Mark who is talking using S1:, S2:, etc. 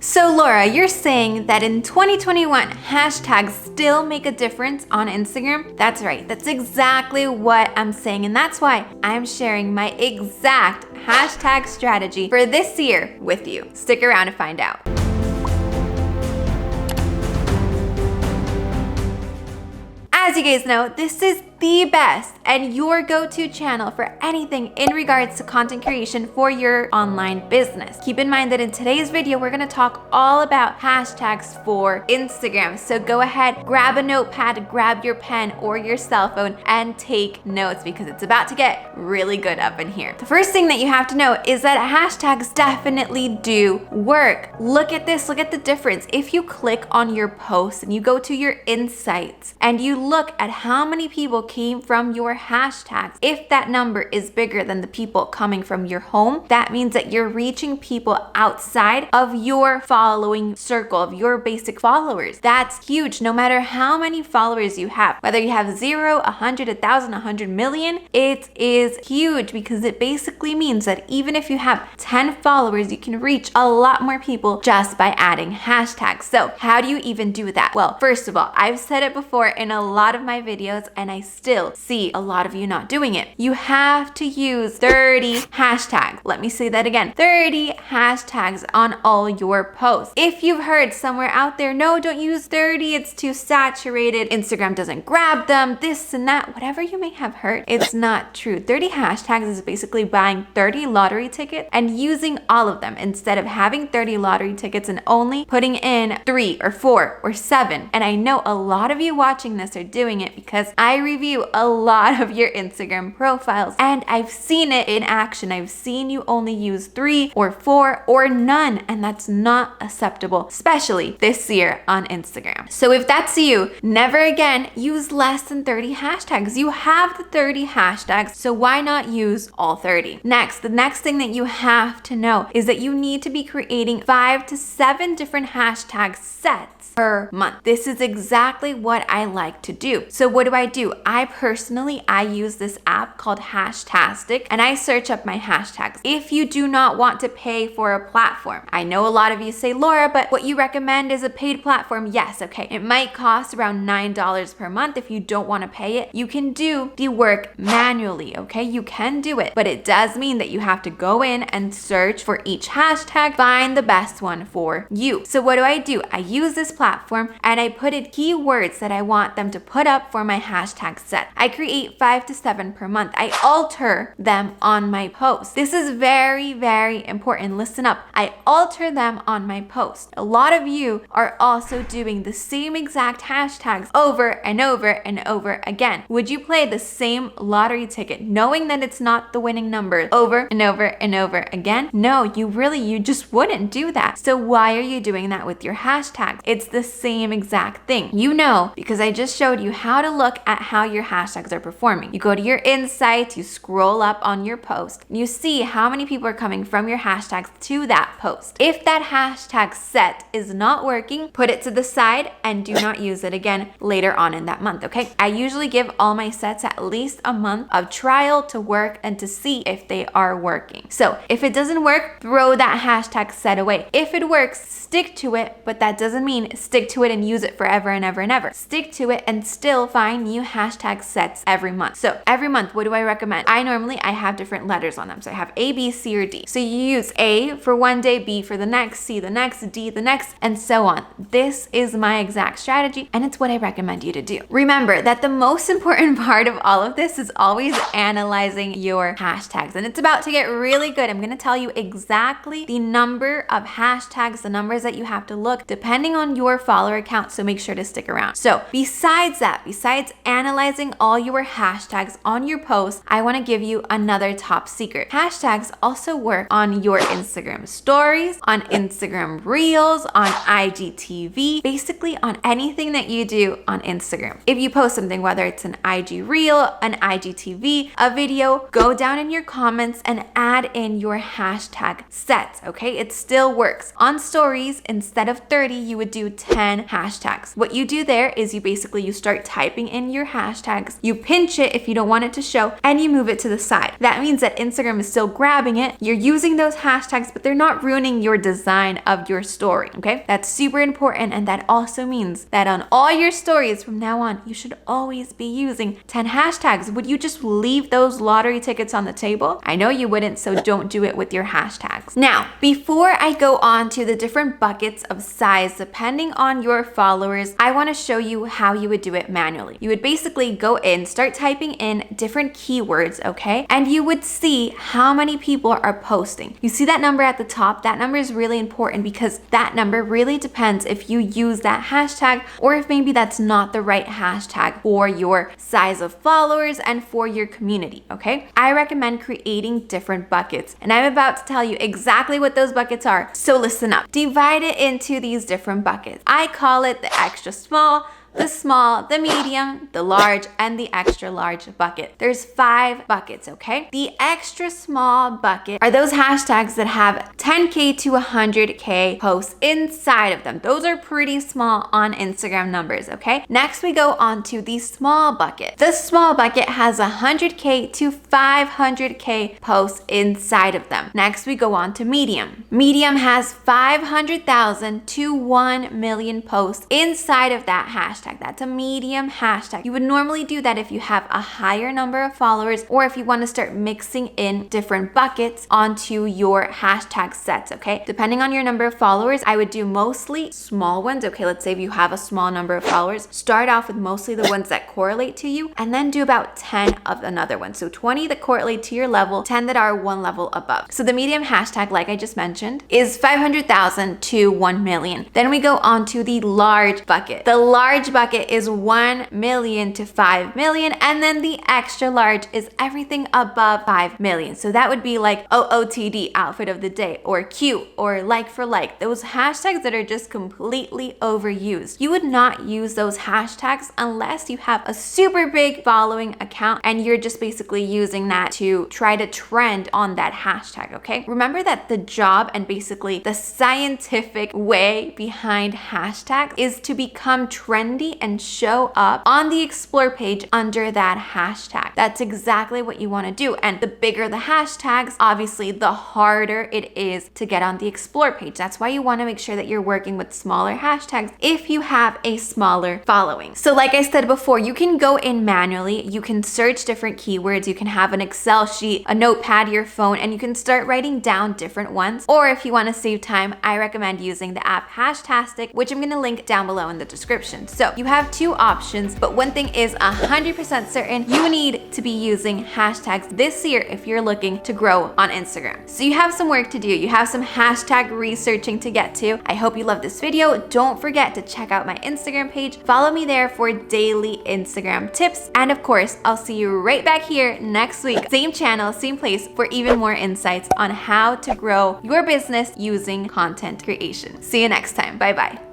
S1: So Laura, you're saying that in 2021, hashtags still make a difference on Instagram? That's right, that's exactly what I'm saying, and that's why I'm sharing my exact hashtag strategy for this year with you. Stick around to find out. As you guys know, this is the best and your go-to channel for anything in regards to content creation for your online business. Keep in mind that in today's video, we're gonna talk all about hashtags for Instagram. So go ahead, grab a notepad, grab your pen or your cell phone and take notes because it's about to get really good up in here. The first thing that you have to know is that hashtags definitely do work. Look at this, look at the difference. If you click on your post and you go to your insights and you look at how many people came from your hashtags, if that number is bigger than the people coming from your home, that means that you're reaching people outside of your following circle, of your basic followers. That's huge. No matter how many followers you have, whether you have 0, 100, 1,000, 100 million, it is huge because it basically means that even if you have 10 followers, you can reach a lot more people just by adding hashtags. So how do you even do that? Well, first of all, I've said it before in a lot of my videos and I still see a lot of you not doing it. You have to use 30 hashtags. Let me say that again. 30 hashtags on all your posts. If you've heard somewhere out there, no, don't use 30, it's too saturated, Instagram doesn't grab them, this and that, whatever you may have heard, it's not true. 30 hashtags is basically buying 30 lottery tickets and using all of them instead of having 30 lottery tickets and only putting in 3 or 4 or 7. And I know a lot of you watching this are doing it because I review a lot of your Instagram profiles and I've seen it in action. I've seen you only use 3 or 4 or none, and that's not acceptable, especially this year on Instagram. So if that's you, never again use less than 30 hashtags. You have the 30 hashtags, so why not use all 30? Next, the next thing that you have to know is that you need to be creating 5 to 7 different hashtag sets per month. This is exactly what I like to do. So what do? I use this app called Hashtastic and I search up my hashtags. If you do not want to pay for a platform, I know a lot of you say, Laura, but what you recommend is a paid platform. Yes, okay. It might cost around $9 per month. If you don't want to pay it, you can do the work manually, okay? You can do it, but it does mean that you have to go in and search for each hashtag, find the best one for you. So what do? I use this platform and I put in keywords that I want them to put up for my hashtag set. I create 5 to 7 per month. I alter them on my post. This is very, very important. Listen up. I alter them on my post. A lot of you are also doing the same exact hashtags over and over and over again. Would you play the same lottery ticket knowing that it's not the winning number over and over and over again? No, you just wouldn't do that. So why are you doing that with your hashtags? It's the same exact thing. You know, because I just showed you how to look at how your hashtags are performing. You go to your insights, you scroll up on your post, you see how many people are coming from your hashtags to that post. If that hashtag set is not working, put it to the side and do not use it again later on in that month, okay? I usually give all my sets at least a month of trial to work and to see if they are working. So if it doesn't work, throw that hashtag set away. If it works, stick to it, but that doesn't mean stick to it and use it forever and ever and ever. Stick to it and still find new hashtag sets every month. So every month, what do I recommend? I have different letters on them. So I have A, B, C, or D. So you use A for one day, B for the next, C the next, D the next, and so on. This is my exact strategy and it's what I recommend you to do. Remember that the most important part of all of this is always analyzing your hashtags, and it's about to get really good. I'm going to tell you exactly the number of hashtags, the numbers that you have to look depending on your follower count, so make sure to stick around. So besides analyzing all your hashtags on your posts, I want to give you another top secret. Hashtags also work on your Instagram stories, on Instagram reels, on IGTV, basically on anything that you do on Instagram. If you post something, whether it's an IG reel, an IGTV, a video, go down in your comments and add in your hashtag sets, okay? It still works. On stories, instead of 30, you would do 10 hashtags. What you do there is you start typing in your hashtag hashtags. You pinch it if you don't want it to show, and you move it to the side. That means that Instagram is still grabbing it. You're using those hashtags, but they're not ruining your design of your story, okay? That's super important, and that also means that on all your stories from now on, you should always be using 10 hashtags. Would you just leave those lottery tickets on the table? I know you wouldn't, so don't do it with your hashtags. Now, before I go on to the different buckets of size, depending on your followers, I want to show you how you would do it manually. You would basically go in, start typing in different keywords, okay? And you would see how many people are posting. You see that number at the top? That number is really important because that number really depends if you use that hashtag or if maybe that's not the right hashtag for your size of followers and for your community, okay? I recommend creating different buckets, and I'm about to tell you exactly what those buckets are, so listen up. Divide it into these different buckets. I call it the extra small, the small, the medium, the large, and the extra large bucket. There's 5 buckets, okay? The extra small bucket are those hashtags that have 10K to 100K posts inside of them. Those are pretty small on Instagram numbers, okay? Next, we go on to the small bucket. The small bucket has 100K to 500K posts inside of them. Next, we go on to medium. Medium has 500,000 to 1 million posts inside of that hashtag. That's a medium hashtag. You would normally do that if you have a higher number of followers or if you want to start mixing in different buckets onto your hashtag sets, okay? Depending on your number of followers, I would do mostly small ones. Okay, let's say if you have a small number of followers, start off with mostly the ones that correlate to you and then do about 10 of another one. So 20 that correlate to your level, 10 that are one level above. So the medium hashtag, like I just mentioned, is 500,000 to 1 million. Then we go on to the large bucket. The large bucket is 1 million to 5 million, and then the extra large is everything above 5 million. So that would be like OOTD, outfit of the day, or cute, or like for like. Those hashtags that are just completely overused. You would not use those hashtags unless you have a super big following account and you're just basically using that to try to trend on that hashtag, okay? Remember that the job and basically the scientific way behind hashtags is to become trendy and show up on the explore page under that hashtag. That's exactly what you want to do. And the bigger the hashtags, obviously, the harder it is to get on the explore page. That's why you want to make sure that you're working with smaller hashtags if you have a smaller following. So like I said before, you can go in manually, you can search different keywords, you can have an Excel sheet, a notepad, your phone, and you can start writing down different ones. Or if you want to save time, I recommend using the app Hashtastic, which I'm going to link down below in the description. So you have 2 options, but one thing is 100% certain: you need to be using hashtags this year if you're looking to grow on Instagram. So you have some work to do. You have some hashtag researching to get to. I hope you love this video. Don't forget to check out my Instagram page. Follow me there for daily Instagram tips. And of course, I'll see you right back here next week. Same channel, same place, for even more insights on how to grow your business using content creation. See you next time. Bye-bye.